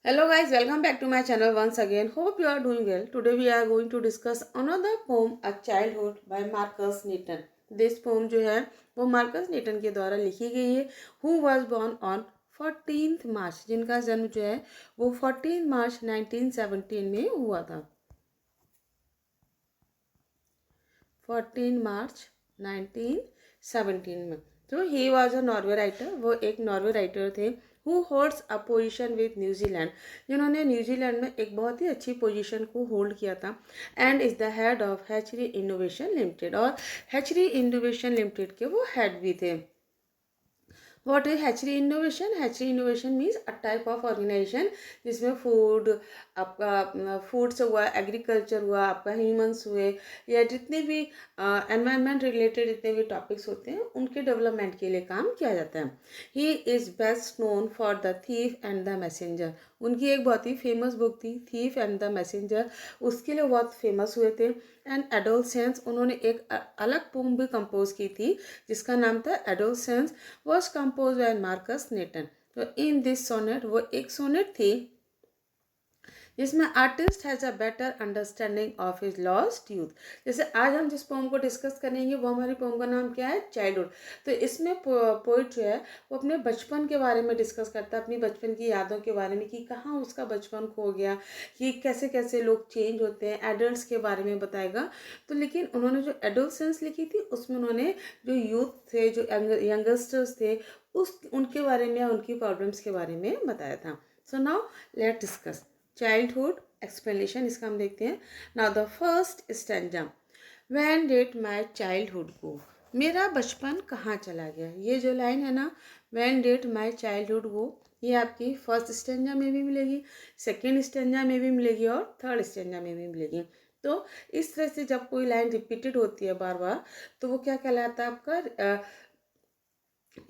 Hello guys, welcome back to my channel once again. Hope you are doing well. Today we are going to discuss another poem, A Childhood by Marcus Newton. This poem जो है वो Marcus Newton के द्वारा लिखी गई है. Who was born on 14th मार्च, जिनका जन्म जो है वो 14 मार्च 1917 में हुआ था. 14 मार्च 1917 में. तो he was a Norway writer. वो एक नॉर्वे राइटर थे. Who holds a position with New Zealand, जिन्होंने न्यूजीलैंड में एक बहुत ही अच्छी पोजीशन को होल्ड किया था. And is the head of hatchery innovation limited, और हैचरी इनोवेशन लिमिटेड के वो हेड भी थे. What is hatchery innovation? Hatchery innovation means a type of organisation जिसमें फूड, आपका फूड से हुआ, एग्रीकल्चर हुआ, आपका ह्यूमंस हुए, या जितने भी एनवायरनमेंट रिलेटेड जितने भी टॉपिक्स होते हैं उनके डेवलपमेंट के लिए काम किया जाता है. He is best known for the thief and the messenger. उनकी एक बहुत ही फेमस बुक थी थीफ एंड द मैसेंजर, उसके लिए बहुत फेमस हुए थे. एंड एडोलसेंस, उन्होंने एक अलग पोम भी कंपोज की थी जिसका नाम था adolescence, was compose bye Marcus Newton. तो इन दिस सोनेट, वो एक सोनेट थी जिसमें artist has a better understanding of his lost youth. जैसे आज हम जिस पोम को डिस्कस करेंगे वो हमारी पोम का नाम क्या है? चाइल्डहुड. तो इसमें पोइट जो है वो अपने बचपन के बारे में डिस्कस करता है, अपनी बचपन की यादों के बारे में कि कहाँ उसका बचपन खो गया, कि कैसे कैसे लोग चेंज होते हैं, एडल्ट्स के बारे में बताएगा. तो लेकिन उन्होंने जो एडोलसेंस लिखी थी उसमें उन्होंने जो यूथ थे, जो यंगस्टर्स थे, उनके बारे में, उनकी प्रॉब्लम्स के बारे में बताया था. So now let discuss childhood explanation. इसका हम देखते हैं. Now the first stanza. When did my childhood go, मेरा बचपन कहाँ चला गया. ये जो लाइन है ना, व्हेन डिड माय चाइल्डहुड गो, ये आपकी फर्स्ट स्टैंजा में भी मिलेगी, सेकेंड स्टैंजा में भी मिलेगी और थर्ड स्टैंजा में भी मिलेगी. तो इस तरह से जब कोई लाइन रिपीटेड होती है बार बार तो वो क्या कहलाता है आपका?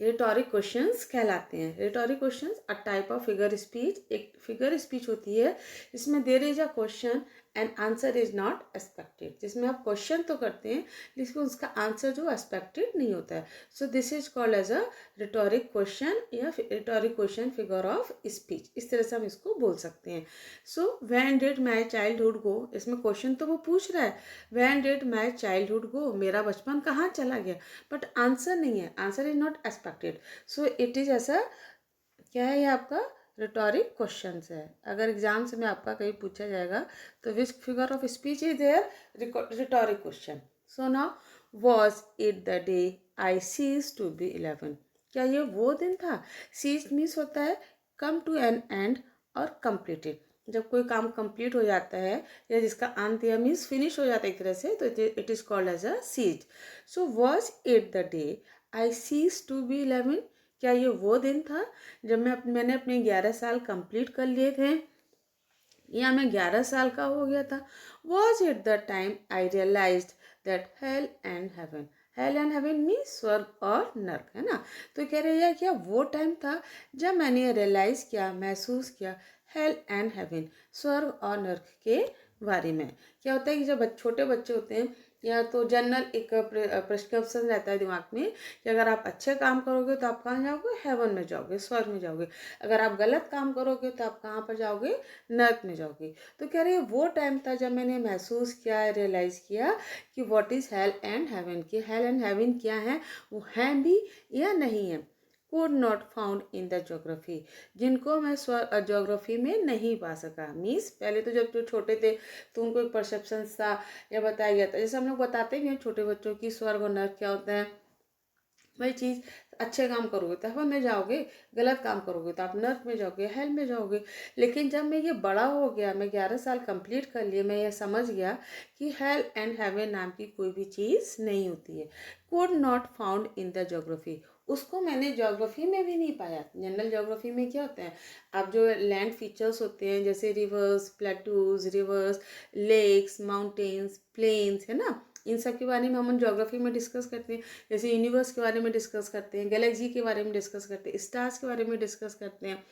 रिटोरिक क्वेश्चंस कहलाते हैं. Rhetoric questions a type of figure speech, एक फिगर स्पीच होती है जिसमें there is a question and answer is not expected, जिसमें आप क्वेश्चन तो करते हैं लेकिन उसका आंसर जो एक्सपेक्टेड नहीं होता है. So this is called as a rhetoric question या rhetoric question figure of speech. इस तरह से हम इसको बोल सकते हैं. So when did my childhood go, इसमें क्वेश्चन तो वो पूछ रहा है, when did my childhood go, मेरा बचपन कहाँ चला गया, बट आंसर नहीं है, answer is not expected. So it is ऐसा, क्या है ये आपका? रिटोरिक क्वेश्चन है. अगर एग्जाम्स में आपका कहीं पूछा जाएगा तो which figure of speech is there? Rhetoric question. So now, was it the day I cease to be 11, क्या ये वो दिन था? सीज मीन्स होता है कम टू एन एंड और कंप्लीटेड. जब कोई काम कंप्लीट हो जाता है या जिसका अंत या मीन्स फिनिश हो जाता है एक तरह से, तो it is called as a cease. So was it the day I cease to be 11, क्या ये वो दिन था जब मैंने अपने 11 साल कंप्लीट कर लिए थे या मैं 11 साल का हो गया था? Was it the time I realised that hell and heaven, hell and heaven means स्वर्ग और नर्क, है ना. तो कह रहे हैं क्या वो टाइम था जब मैंने रियलाइज किया, महसूस किया हेल एंड हेवन, स्वर्ग और नर्क के बारे में. क्या होता है कि जब छोटे बच्चे होते हैं या तो जनरल एक प्रिस्क्रिप्शन रहता है दिमाग में कि अगर आप अच्छे काम करोगे तो आप कहाँ जाओगे? हेवन में जाओगे, स्वर्ग में जाओगे. अगर आप गलत काम करोगे तो आप कहाँ पर जाओगे? नर्क में जाओगे. तो कह रहे हैं वो टाइम था जब मैंने महसूस किया, रियलाइज किया कि what is hello and haven, कि हेल एंड हेवन क्या है, वो हैं भी या नहीं है. could not found in the geography, जिनको मैं ज्योग्राफी में नहीं पा सका. मीन्स पहले तो जब जो छोटे थे तो उनको एक परसेप्शन था या बताया गया था, जैसे हम लोग बताते भी हैं छोटे बच्चों की स्वर्ग और नर्क क्या होता है. वही चीज़, अच्छे काम करोगे तो हेवन में जाओगे, गलत काम करोगे तो आप नर्क में जाओगे, हेल में जाओगे. लेकिन जब मैं ये बड़ा हो गया, मैं 11 साल कंप्लीट कर लिए, मैं ये समझ गया कि हेल एंड हेवन नाम की कोई भी चीज़ नहीं होती है. Could not found in the geography, उसको मैंने ज्योग्राफी में भी नहीं पाया. जनरल ज्योग्राफी में क्या होता है, आप जो लैंड फीचर्स होते हैं जैसे rivers, plateaus, rivers, lakes, mountains, plains, है ना, इन सब के बारे में हम ज्योग्राफी में डिस्कस करते हैं. जैसे यूनिवर्स के बारे में डिस्कस करते हैं, गैलेक्सी के बारे में डिस्कस करते हैं, स्टार्स के बारे में डिस्कस करते हैं.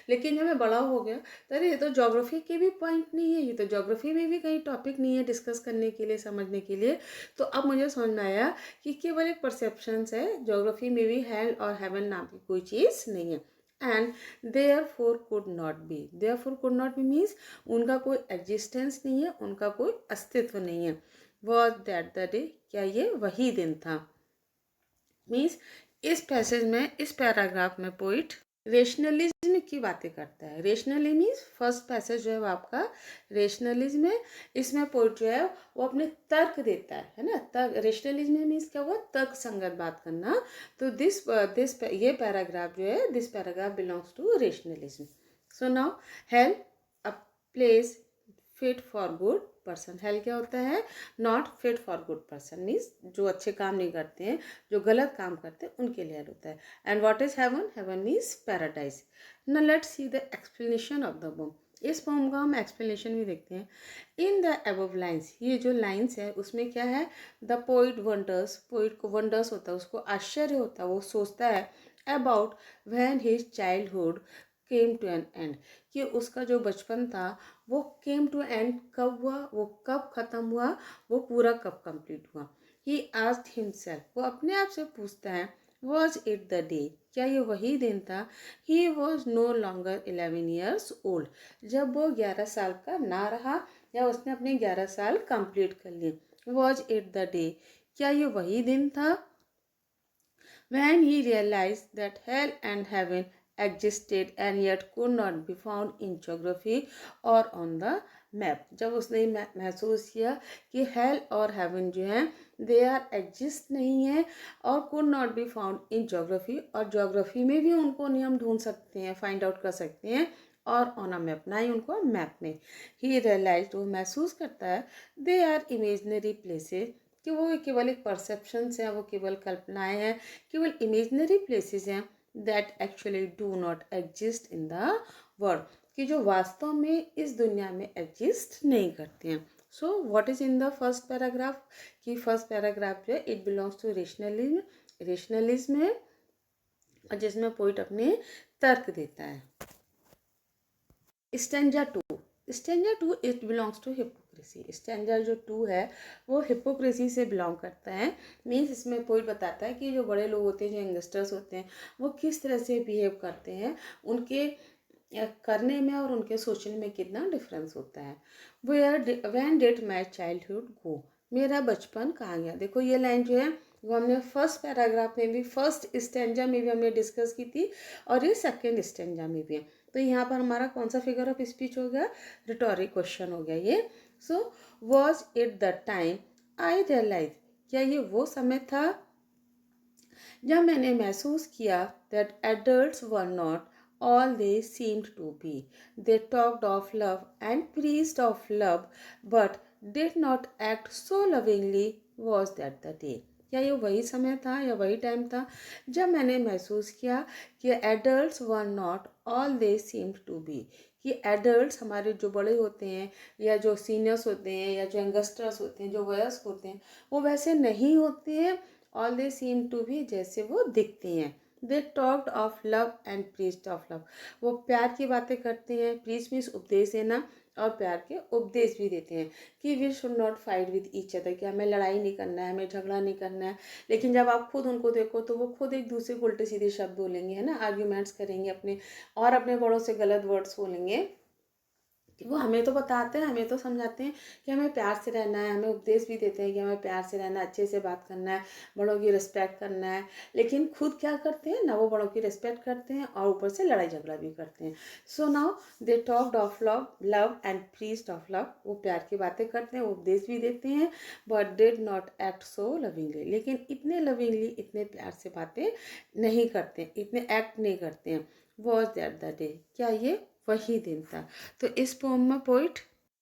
लेकिन जब मैं बड़ा हो गया तो अरे ये तो ज्योग्राफी के भी पॉइंट नहीं है, ये तो ज्योग्राफी में भी कहीं टॉपिक नहीं है डिस्कस करने के लिए, समझने के लिए. तो अब मुझे समझ में आया कि केवल एक परसेप्शंस है, ज्योग्राफी में भी हेल और हेवन नाम की कोई चीज़ नहीं है. And therefore could not B. Therefore could not B means उनका कोई एग्जिस्टेंस नहीं है, उनका कोई अस्तित्व नहीं है। वॉज दैट द डे, क्या ये वही दिन था। मीन्स इस पैसेज में, इस पैराग्राफ में पोइट रेशनलिज्म की बातें करता है। रेशनली मीन्स फर्स्ट पैसेज जो है वो आपका रेशनलिज्म है। इसमें पोइट जो है वो अपने तर्क देता है ना। तर्क, रेशनलिज्म मीन्स क्या हुआ, तर्क संगत बात करना। तो दिस ये पैराग्राफ जो है, this paragraph belongs to rationalism. So now help a place fit for good person. Hell क्या होता है, not fit for good person means जो अच्छे काम नहीं करते हैं, जो गलत काम करते हैं उनके लिए हेल होता है। And what is heaven, heaven means paradise. Now let's see the explanation of the poem. इस पोम का हम एक्सप्लेनेशन भी देखते हैं। इन द अबव लाइन्स, ये जो लाइन्स है उसमें क्या है, द पोइट वंडर्स, पोइट को वंडर्स होता है, उसको आश्चर्य होता है, वो सोचता है about when his childhood came to an end, कि उसका जो बचपन था वो केम टू एंड कब हुआ, वो कब ख़त्म हुआ, वो पूरा कब कंप्लीट हुआ। ही आस्क्ड हिमसेल्फ, वो अपने आप से पूछता है, वॉज इट द डे, क्या ये वही दिन था। He was no longer 11 years old, जब वो 11 साल का ना रहा, या उसने अपने 11 साल कंप्लीट कर लिए। वॉज इट द डे, क्या ये वही दिन था। When he realized that hell and heaven existed and yet could not be found in geography or on the map, जब उसने महसूस किया कि हेल और हेवन जो हैं दे आर एग्जिस्ट नहीं है और could not be found in geography, और ज्योग्राफी में भी उनको नहीं हम ढूंढ सकते हैं, फाइंड आउट कर सकते हैं, और ऑन अ मैप ना ही उनको मैप में। ही रियलाइज, वो महसूस करता है, दे आर इमेजनरी प्लेसेस, कि वो केवल एक परसेप्शंस हैं, वो केवल कल्पनाएं हैं, केवल इमेजनरी प्लेसेस हैं, that actually do not exist in the world, कि जो वास्तव में इस दुनिया में एग्जिस्ट नहीं करते हैं। So what is in the first paragraph, कि फर्स्ट पैराग्राफ जो है it belongs to rationalism, rationalism है, और जिसमें पोइट अपने तर्क देता है। Stanza two, stanza two it belongs to hypocrisy. Stanza जो टू है वो हिपोक्रेसी से बिलोंग करता है। मीन्स इसमें पोइट बताता है कि जो बड़े लोग होते हैं, जो यंगस्टर्स होते हैं, वो किस तरह से बिहेव करते हैं, उनके करने में और उनके सोचने में कितना डिफरेंस होता है। When did my childhood go, मेरा बचपन कहाँ गया। देखो ये लाइन जो है वो हमने फर्स्ट पैराग्राफ में भी, फर्स्ट स्टेंजा में भी हमने डिस्कस की थी, और ये सेकेंड स्टेंजा में भी है। तो यहाँ पर हमारा कौन सा फिगर ऑफ स्पीच हो गया, रिटोरिक क्वेश्चन हो गया ये। So was it the time I realise, क्या ये वो समय था जब मैंने महसूस किया that adults were not all they seemed to be. They talked of love and preached of love, but did not act so lovingly. Was that the day? क्या ये वही समय था या वही टाइम था जब मैंने महसूस किया कि adults were not all they seemed to be, कि एडल्ट्स हमारे जो बड़े होते हैं, या जो सीनियर्स होते हैं, या जो यंगस्टर्स होते हैं, जो वयस्क होते हैं, वो वैसे नहीं होते हैं। All they seem to be, जैसे वो दिखते हैं। They talked of love and preached of love, वो प्यार की बातें करते हैं। प्रीच मीन्स उपदेश देना, और प्यार के उपदेश भी देते हैं कि we should not fight with each other, कि हमें लड़ाई नहीं करना है, हमें झगड़ा नहीं करना है। लेकिन जब आप खुद उनको देखो तो वो खुद एक दूसरे को उल्टे सीधे शब्द बोलेंगे, है ना, आर्ग्यूमेंट्स करेंगे अपने, और अपने बड़ों से गलत वर्ड्स बोलेंगे। वो हमें तो बताते हैं, हमें तो समझाते हैं कि हमें प्यार से रहना है, हमें उपदेश भी देते हैं कि हमें प्यार से रहना है, अच्छे से बात करना है, बड़ों की रिस्पेक्ट करना है। लेकिन खुद क्या करते हैं ना, वो बड़ों की रिस्पेक्ट करते हैं और ऊपर से लड़ाई झगड़ा भी करते हैं। So now they talked of love, love and preached of love, वो प्यार की बातें करते हैं, उपदेश भी देते हैं, but did not act so lovingly, लेकिन इतने लविंगली, इतने प्यार से बातें नहीं करते, इतने एक्ट नहीं करते हैं। वॉज दैट द डे, क्या ये वही दिन था। तो इस पोम में पोइट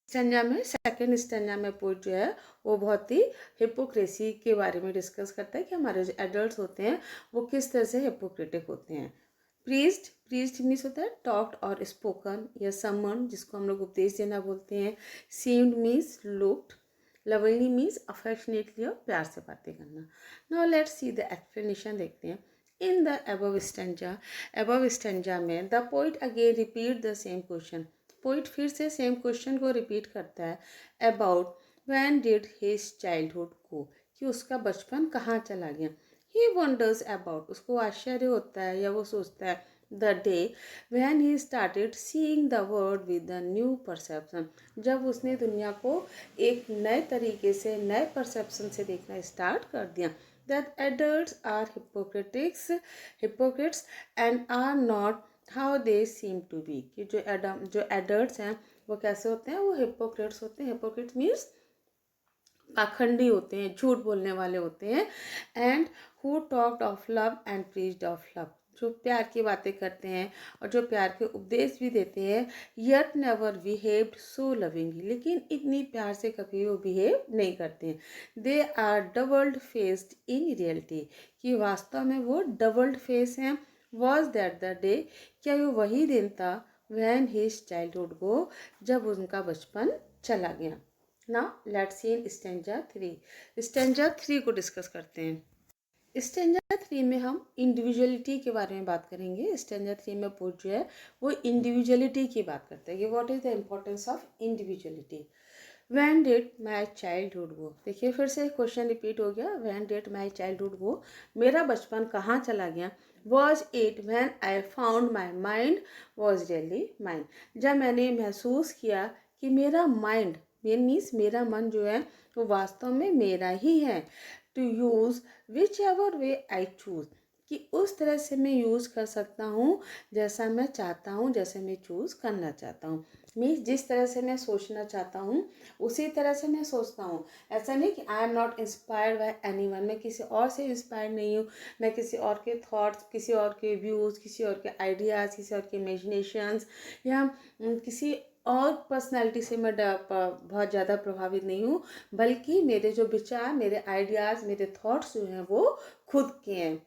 स्टेंजा में, सेकंड स्टेंजा में पोइट जो है वो बहुत ही हिपोक्रेसी के बारे में डिस्कस करता है कि हमारे जो एडल्ट्स होते हैं वो किस तरह से हिपोक्रेटिक होते हैं। प्रीज्ड, प्रीज्ड मीन्स होता है टॉक्ड और स्पोकन, या समन जिसको हम लोग उपदेश देना बोलते हैं। Seemed means looked, lovely means affectionately, और प्यार से बातें करना। Now let's see the explanation, देखते हैं। In the above stanza, above stanza में the poet again repeat the same question, poet फिर से सेम क्वेश्चन को रिपीट करता है। About when did his childhood गो, कि उसका बचपन कहाँ चला गया। ही वंडर्स अबाउट, उसको आश्चर्य होता है या वो सोचता है, the day when he started seeing the world with the new perception, जब उसने दुनिया को एक नए तरीके से, नए परसेप्शन से देखना स्टार्ट कर दिया। That adults are hypocrites and are not how they seem to be, कि जो एडल्ट्स हैं वो कैसे होते हैं, वो हिपोक्रेट्स होते हैं। हिपोक्रेट्स मीन्स पाखंडी होते हैं, झूठ बोलने वाले होते हैं। And who talked of love and preached of love, जो प्यार की बातें करते हैं और जो प्यार के उपदेश भी देते हैं। यट नेवर बिहेव्ड सो लविंगली, लेकिन इतनी प्यार से कभी वो बिहेव नहीं करते हैं। They are doubled faced in reality, कि वास्तव में वो डबल्ड फेस हैं। वॉज दैट द डे, क्या ये वही दिन था, व्हेन हिज चाइल्डहुड गो, जब उनका बचपन चला गया। Now let's see in stanza 3। Stanza 3 को डिस्कस करते हैं। स्टेंजा 3 में हम इंडिविजुअलिटी के बारे में बात करेंगे। स्टेंजा 3 में पोएट जो है वो इंडिविजुअलिटी की बात करते हैं कि what is the importance of individuality. When did my childhood गो, देखिए फिर से क्वेश्चन रिपीट हो गया। When did my childhood go, मेरा बचपन कहाँ चला गया। Was it when I found my mind was really mind, जब मैंने महसूस किया कि मेरा माइंड, मीन्स मेरा मन जो है वो वास्तव में मेरा ही है। To use whichever way I choose, कि उस तरह से मैं यूज़ कर सकता हूँ जैसा मैं चाहता हूँ, जैसे मैं चूज़ करना चाहता हूँ। मीन्स जिस तरह से मैं सोचना चाहता हूँ उसी तरह से मैं सोचता हूँ। ऐसा नहीं कि I am not inspired by anyone, मैं किसी और से इंस्पायर्ड नहीं हूँ। मैं किसी और के थॉट्स, किसी और के व्यूज़, किसी और के आइडियाज़, किसी और के इमेजिनेशंस या किसी और पर्सनैलिटी से मैं बहुत ज़्यादा प्रभावित नहीं हूँ, बल्कि मेरे जो विचार, मेरे आइडियाज़, मेरे थॉट्स जो हैं वो खुद के हैं।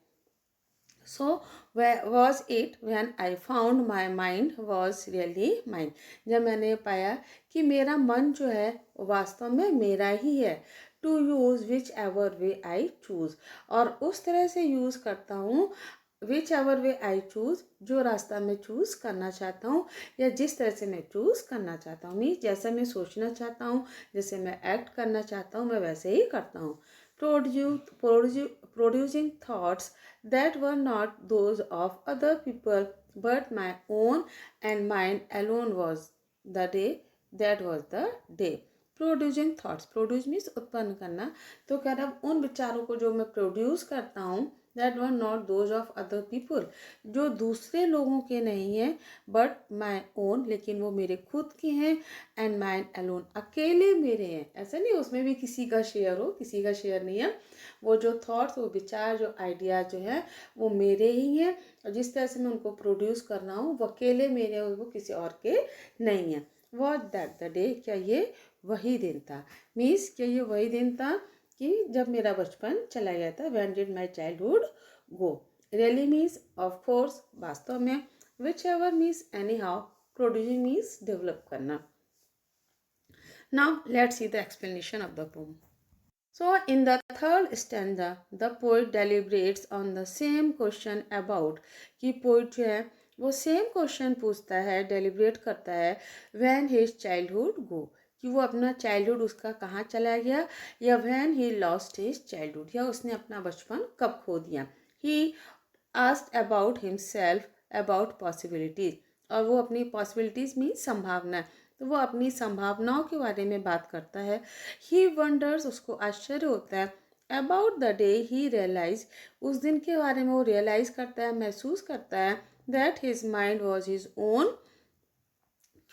सो was it when I found my mind was really mind, जब मैंने पाया कि मेरा मन जो है वास्तव में मेरा ही है। To use whichever way I choose, और उस तरह से यूज़ करता हूँ which ever way I choose, जो रास्ता मैं चूज़ करना चाहता हूँ या जिस तरह से मैं चूज़ करना चाहता हूँ। मीन्स जैसा मैं सोचना चाहता हूँ, जैसे मैं एक्ट करना चाहता हूँ, मैं वैसे ही करता हूँ। Producing thoughts that were not those of other people but my own, and mine alone was the day, that was the day। Producing thoughts, produce means उत्पन्न करना, तो कह रहा उन विचारों को जो मैं प्रोड्यूस करता हूँ, that were not those of other people, जो दूसरे लोगों के नहीं हैं, बट माई ओन, लेकिन वो मेरे खुद के हैं। एंड माइन अलोन, अकेले मेरे हैं। ऐसा नहीं उसमें भी किसी का शेयर हो, किसी का शेयर नहीं है। वो जो थॉट्स, वो विचार, जो आइडियाज जो है वो मेरे ही हैं, और जिस तरह से मैं उनको प्रोड्यूस कर रहा हूँ वो अकेले मेरे, वो किसी और के नहीं हैं। वॉट दैट द डे, क्या ये वही दिन था। मीन्स क्या ये वही दिन था कि जब मेरा बचपन चला गया था। When did my childhood go, really means of course, वास्तव में। Which ever means any how, producing means develop करना। Now let's see the explanation of the poem. So, in the third stanza, the poet deliberates on the same question about, कि poet जो है वो same question पूछता है, deliberate करता है, when his childhood go, कि वो अपना childhood उसका कहाँ चला गया, या when he lost his childhood, या उसने अपना बचपन कब खो दिया। He asked about himself, about possibilities, और वो अपनी possibilities मीन्स संभावना, तो वो अपनी संभावनाओं के बारे में बात करता है। ही वंडर्स, उसको आश्चर्य होता है। About the day he realise, उस दिन के बारे में वो रियलाइज करता है, महसूस करता है। That his mind was his own,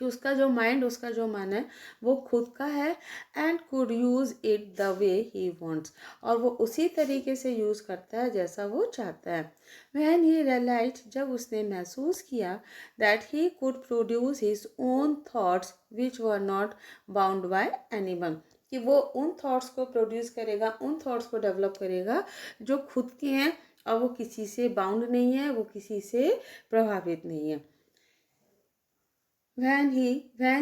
कि उसका जो माइंड, उसका जो मन है वो खुद का है। And could use it the way he wants, और वो उसी तरीके से यूज़ करता है जैसा वो चाहता है। व्हेन ही रियलाइज, जब उसने महसूस किया, that he could produce his own thoughts which were not bound by anyone, कि वो उन थॉट्स को प्रोड्यूस करेगा, उन थॉट्स को डेवलप करेगा जो खुद के हैं, और वो किसी से बाउंड नहीं है, वो किसी से प्रभावित नहीं है। when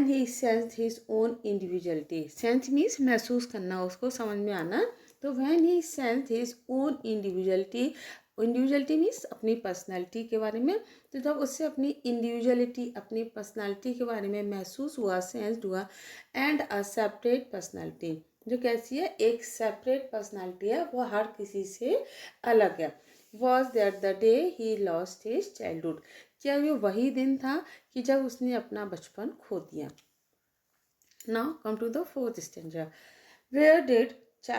he sensed his own individuality, sense means महसूस करना, उसको समझ में आना, तो when he sensed his own individuality, individuality means अपनी पर्सनैलिटी के बारे में, तो जब उससे अपनी इंडिविजुअलिटी, अपनी पर्सनैलिटी के बारे में महसूस हुआ, सेंस्ड हुआ, एंड अ सेपरेट पर्सनैलिटी, जो कैसी है, एक सेपरेट पर्सनैलिटी है, वो हर किसी से अलग है। Was that the day he lost his childhood, क्या ये वही दिन था कि जब उसने अपना बचपन खो दिया। Now come to the fourth stanza, where did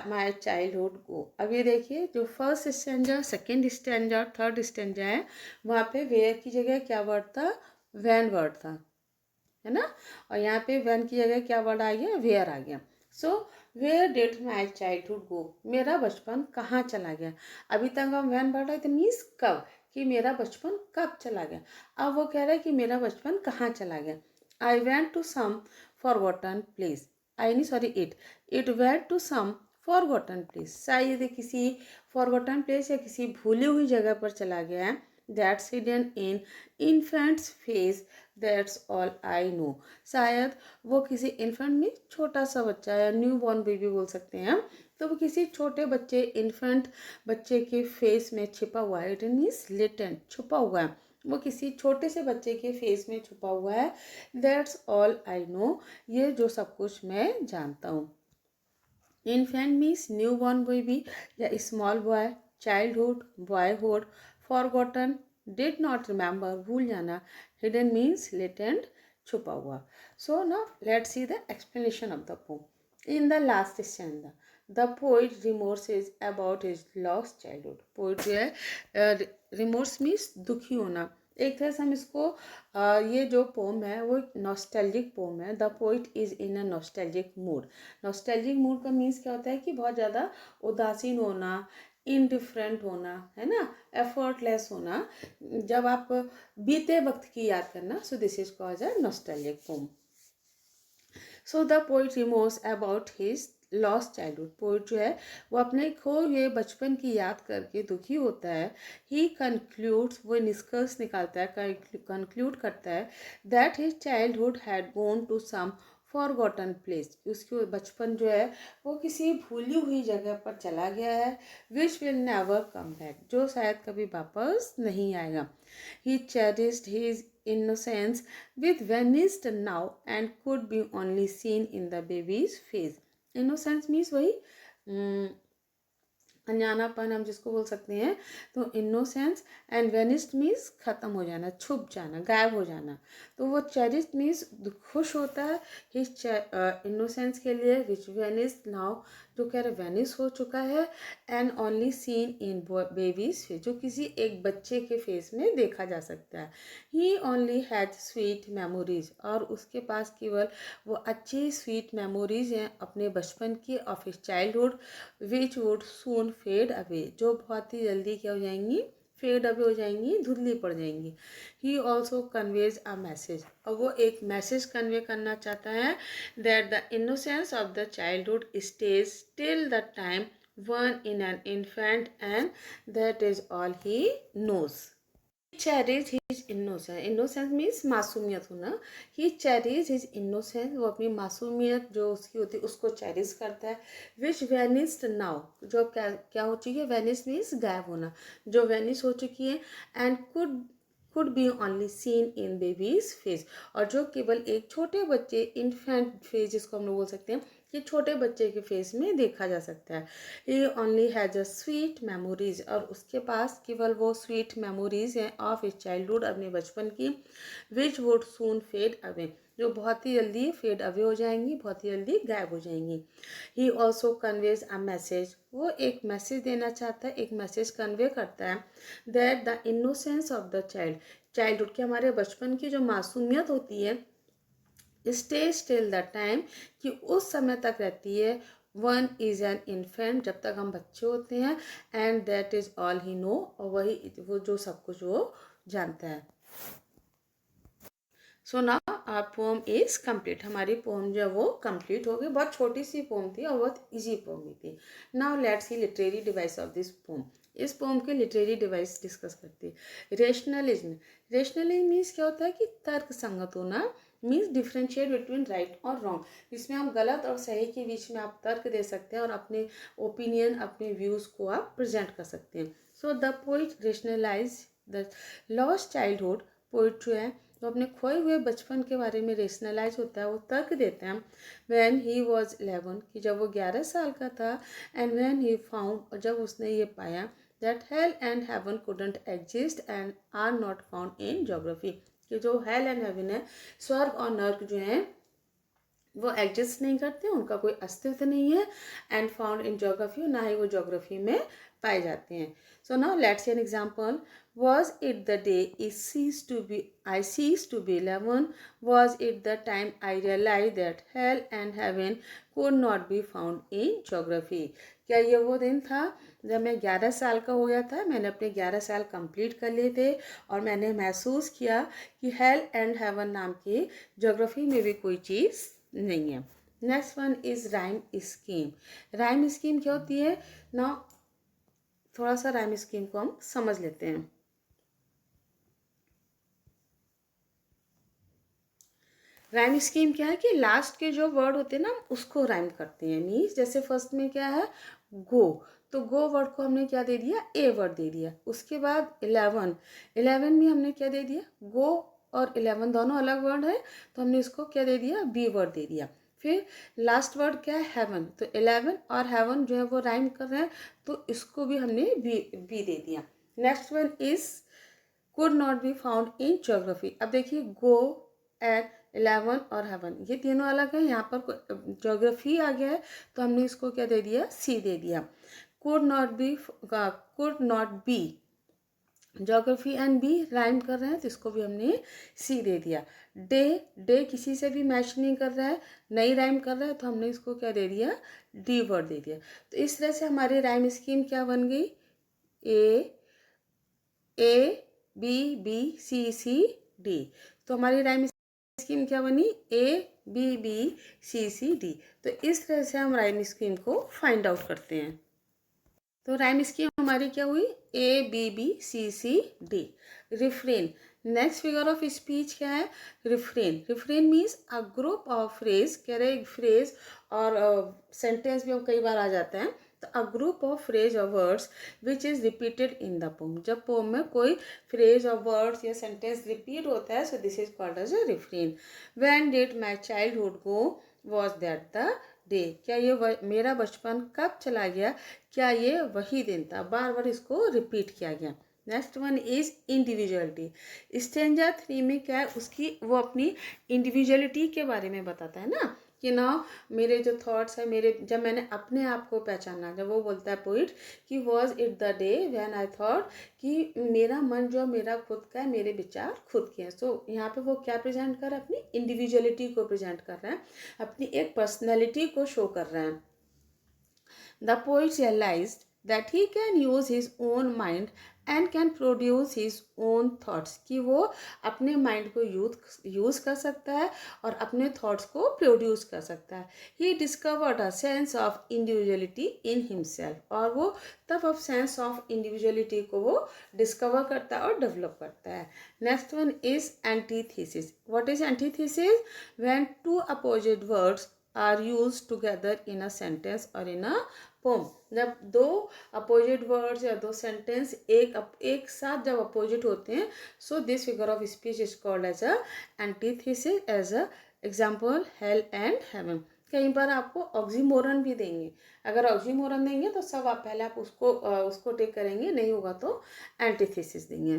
my childhood go. अब ये देखिए, जो first stanza, second stanza, third stanza है, वहाँ पे वेयर की जगह क्या वर्ड था, वैन वर्ड था, है ना। और यहाँ पे वैन की जगह क्या वर्ड आ गया, वेयर आ गया। So where did my childhood go, मेरा बचपन कहाँ चला गया। अभी तक हम वैन वर्ड है तो मीन्स कब, कि मेरा बचपन कब चला गया। अब वो कह रहा है कि मेरा बचपन कहाँ चला गया। I went to some forgotten place, I नहीं sorry it went to some forgotten place, शायद किसी फॉरगॉटन प्लेस या किसी भूली हुई जगह पर चला गया है। That's hidden in infants face, that's all I know, शायद वो किसी इन्फेंट में छोटा सा बच्चा या न्यू बॉर्न बेबी बोल सकते हैं हम, तो वो किसी छोटे बच्चे इन्फेंट बच्चे के फेस में छिपा हुआ है। इट मीन्स लेटेंट, छुपा हुआ है, वो किसी छोटे से बच्चे के फेस में छुपा हुआ है। दैट्स ऑल आई नो, ये जो सब कुछ मैं जानता हूँ। Infant means new born baby या small boy, childhood boyhood, forgotten did not remember भूल जाना, हिडन मीन्स लेटेंट छुपा हुआ। So now let's see the explanation of the poem. In the last stanza the poet remorses about his lost childhood. Poet जो है, remorse means दुखी होना, एक तरह से हम इसको ये जो पोम है वो नॉस्टैल्जिक पोम है। The poet is in a nostalgic mood. Nostalgic mood का मीन्स क्या होता है कि बहुत ज़्यादा उदासीन होना, इनडिफरेंट होना, है ना, एफर्टलेस होना, जब आप बीते वक्त की याद करना। So this is called a nostalgic poem. So the poet remorse about his lost childhood. Poet जो है वो अपने खोए हुए बचपन की याद करके दुखी होता है। ही कंक्लूड्स, वो निष्कर्ष निकालता है, कंक्लूड करता है that his childhood had gone to some forgotten place, उसकी बचपन जो है वो किसी भूली हुई जगह पर चला गया है। Which will never come back, जो शायद कभी वापस नहीं आएगा। He cherished his innocence with vanished now and could be only seen in the baby's face. Innocence means वही अनजानापन हम जिसको बोल सकते हैं। तो इनोसेंस एंड वेनिस्ड मीन्स ख़त्म हो जाना, छुप जाना, गायब हो जाना। तो वो चेरिस्ड मीन्स खुश होता है हिज इनोसेंस के लिए, विच वेनिस्ड नाउ, जो कह रहे वेनिस हो चुका है, and only seen in babies face, जो किसी एक बच्चे के फेस में देखा जा सकता है। He only has sweet memories, और उसके पास केवल वो अच्छी स्वीट मेमोरीज हैं अपने बचपन की, of his childhood, which would soon fade away, जो बहुत ही जल्दी क्या हो जाएंगी, फेड अवे हो जाएंगी, धुंधली पड़ जाएंगी। He also conveys a message, और वो एक मैसेज कन्वे करना चाहता है, that the innocence of the childhood stage till the time one in an infant and that is all he knows. Cherish his innocence, innocence means मासूमियत होना। ही cherries his innocence, वो अपनी मासूमियत जो उसकी होती है उसको चेरिज करता है। विच वेनिस्ड नाउ, जो क्या क्या हो चुकी है, वेनिस मीन्स गायब होना, जो वेनिस हो चुकी है। And could be only seen in babies face, और जो केवल एक छोटे बच्चे इन्फेंट फेस जिसको हम लोग बोल सकते हैं कि छोटे बच्चे के फेस में देखा जा सकता है। He only has a sweet memories, और उसके पास केवल वो स्वीट मेमोरीज हैं ऑफ हिज चाइल्डहुड, अपने बचपन की, which would soon fade away, जो बहुत ही जल्दी फेड अवे हो जाएंगी, बहुत ही जल्दी गायब हो जाएंगी। He also conveys a message, वो एक मैसेज देना चाहता है, एक मैसेज कन्वे करता है, that the innocence of the childhood, कि हमारे बचपन की जो मासूमियत होती है, स्टेज टिल द टाइम, कि उस समय तक रहती है, वन इज एन इन्फेंट, जब तक हम बच्चे होते हैं, and that is all he know, और वही वो जो सब कुछ वो जानता है। So now our poem is complete, हमारी पोम जो है वो कंप्लीट हो गई। बहुत छोटी सी पोम थी और बहुत इजी पोम भी थी। Now let's C literary device of this pome. इस पोम के लिटरेरी डिवाइस डिस्कस करते हैं। रेशनलिज्म, रेशनलिज्म मीन्स क्या होता है कि तर्क संगत होना, मीन्स डिफ्रेंशिएट बिटवीन राइट और रॉन्ग, जिसमें हम गलत और सही के बीच में आप तर्क दे सकते हैं और अपने ओपिनियन, अपने व्यूज़ को आप प्रेजेंट कर सकते हैं। So the poet rationalize the lost childhood, poet जो है तो अपने खोए हुए बचपन के बारे में रेशनलाइज होता है, वो तर्क देते हैं। व्हेन ही वॉज 11, कि जब वो 11 साल का था, एंड व्हेन ही फाउंड, और जब उसने ये पाया, that hell and heaven couldn't exist and are not found in geography. कि जो hell and heaven है, स्वर्ग और नर्क जो हैं वो एग्जिस्ट नहीं करते, उनका कोई अस्तित्व नहीं है, एंड फाउंड इन ज्योग्राफी, ना ही वो ज्योग्राफी में पाए जाते हैं. So now let's see an example. Was it the day I ceased to be 11? Was it the time I realized that hell and heaven could not be found in geography? क्या ये वो दिन था जब मैं 11 साल का हो गया था, मैंने अपने 11 साल कंप्लीट कर लिए थे और मैंने महसूस किया कि हेल एंड हेवन नाम की ज्योग्राफी में भी कोई चीज़ नहीं है. Next one is rhyme scheme. Rhyme scheme क्या होती है ना, थोड़ा सा राइम स्कीम को हम समझ लेते हैं. राइम स्कीम क्या है कि लास्ट के जो वर्ड होते हैं ना उसको राइम करते हैं. मीन्स जैसे फर्स्ट में क्या है गो, तो गो वर्ड को हमने क्या दे दिया, ए वर्ड दे दिया. उसके बाद 11 में हमने क्या दे दिया, गो और 11 दोनों अलग वर्ड है, तो हमने इसको क्या दे दिया, बी वर्ड दे दिया. फिर लास्ट वर्ड क्या है, हेवन, तो 11 और हेवन जो है वो राइम कर रहे हैं, तो इसको भी हमने बी दे दिया. Next one is could not be found in geography. अब देखिए गो एंड 11 और हेवन ये तीनों अलग है, यहाँ पर ज्योग्राफी आ गया है तो हमने इसको क्या दे दिया, सी दे दिया. Could not be, geography and B rhyme कर रहे हैं तो इसको भी हमने सी दे दिया. डे किसी से भी मैच नहीं कर रहा है, नहीं राइम कर रहा है, तो हमने इसको क्या दे दिया, डी वर्ड दे दिया. तो इस तरह से हमारी राइम स्कीम क्या बन गई, ए बी सी डी. तो हमारी राइम स्कीम क्या बनी, ए बी सी डी. तो इस तरह से हम राइम स्कीम को फाइंड आउट करते हैं. तो राइम स्कीम हमारी क्या हुई, A B C D. Refrain, next figure of speech क्या है, refrain means a group of phrase. कह रहे फ्रेज और सेंटेंस भी हम कई बार आ जाते हैं, तो अ ग्रुप ऑफ फ्रेज और words which is repeated in the pome. जब पोम में कोई फ्रेज और वर्ड्स या सेंटेंस रिपीट होता है, so this is called as a refrain. When did my childhood go, was that the day. क्या ये मेरा बचपन कब चला गया, क्या ये वही दिन था. बार बार इसको रिपीट किया गया. Next one is individuality. Stranger 3 में क्या है, उसकी वो अपनी इंडिविजुअलिटी के बारे में बताता है ना, कि ना मेरे जो थॉट्स है, मेरे जब मैंने अपने आप को पहचाना, जब वो बोलता है पोइट कि was it the day when I thought, कि मेरा मन जो मेरा खुद का है, मेरे विचार खुद के हैं. सो यहाँ पे वो क्या प्रेजेंट कर रहा है, अपनी इंडिविजुअलिटी को प्रेजेंट कर रहा है, अपनी एक पर्सनैलिटी को शो कर रहे हैं. The poet realized that he can use his own mind and can produce his own thoughts. कि वो अपने माइंड को यूज कर सकता है और अपने थॉट्स को प्रोड्यूस कर सकता है. He discovered a sense of individuality in himself. और वो तब अब सेंस ऑफ इंडिविजुअलिटी को वो डिस्कवर करता है और डेवलप करता है. Next one is antithesis. What is antithesis, when two opposite words are used together in a sentence or in a poem. जब दो अपोजिट वर्ड्स या दो सेंटेंस एक साथ जब अपोजिट होते हैं, so this figure of speech is called as a antithesis. As a example hell and heaven. कहीं पर आपको ऑक्सीमोरन भी देंगे, अगर ऑक्सीमोरन देंगे तो सब आप पहले आप उसको टेक करेंगे, नहीं होगा तो एंटीथेसिस देंगे.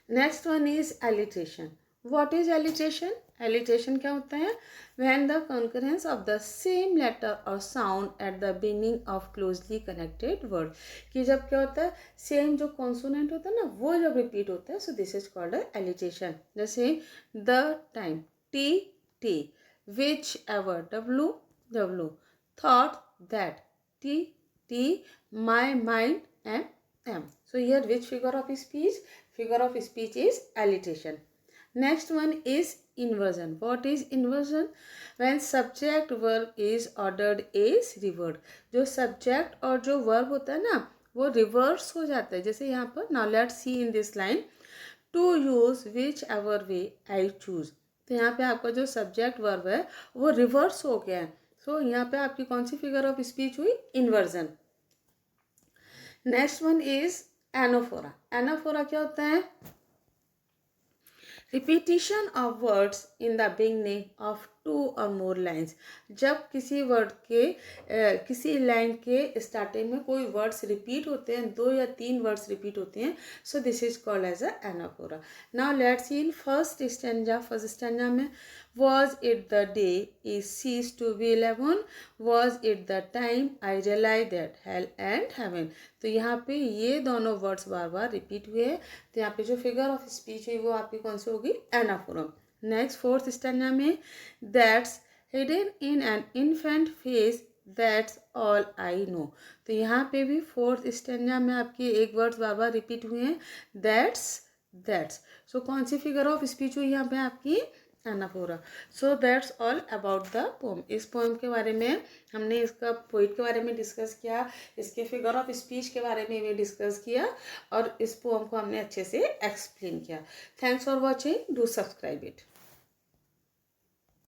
Next one is alliteration. What is alliteration, alliteration क्या होता है, when the concurrence of the same letter और sound at the beginning of closely connected word. कि जब क्या होता है, सेम जो कॉन्सोनेंट होता है ना वो जब रिपीट होता है, so this is called alliteration. जैसे the time, t, which ever, डब्लू, thought, that, t, my mind, m. So here which figure of speech, figure of speech is alliteration. Next one is inversion. What is inversion, when subject verb is ordered is reversed. जो subject और जो verb होता है ना वो reverse हो जाता है. जैसे यहाँ पर now let's see in this line, to use whichever way I choose. तो यहाँ पे आपका जो subject verb है वो reverse हो गया है. so यहाँ पे आपकी कौन सी figure of speech हुई, inversion. Next one is anaphora. Anaphora क्या होता है, repetition of words in the beginning of two और मोर लाइन्स। जब किसी वर्ड के किसी लाइन के स्टार्टिंग में कोई वर्ड्स रिपीट होते हैं, 2 या 3 वर्ड्स रिपीट होते हैं, so this is called as a anaphora. Now let's see in first stanza. First stanza में was it the day it ceased to be 11, was it the time I realized that hell and heaven। तो यहाँ पे ये दोनों words बार बार repeat हुए हैं, तो यहाँ पे जो फिगर ऑफ स्पीच है वो आपकी कौन सी होगी, एनाफोरम। नेक्स्ट फोर्थ स्टैंजा में that's hidden in an infant face that's all I know. तो यहाँ पे भी फोर्थ स्टैंजा में आपके एक वर्ड्स बार बार रिपीट हुए हैं, दैट्स। सो कौन सी फिगर ऑफ स्पीच हुई यहाँ पे आपकी, anaphora. So that's all about the poem. इस पोम के बारे में हमने इसका पोइट के बारे में डिस्कस किया, इसके फिगर ऑफ स्पीच के बारे में भी डिस्कस किया और इस पोम को हमने अच्छे से एक्सप्लेन किया। Thanks for watching, do subscribe it.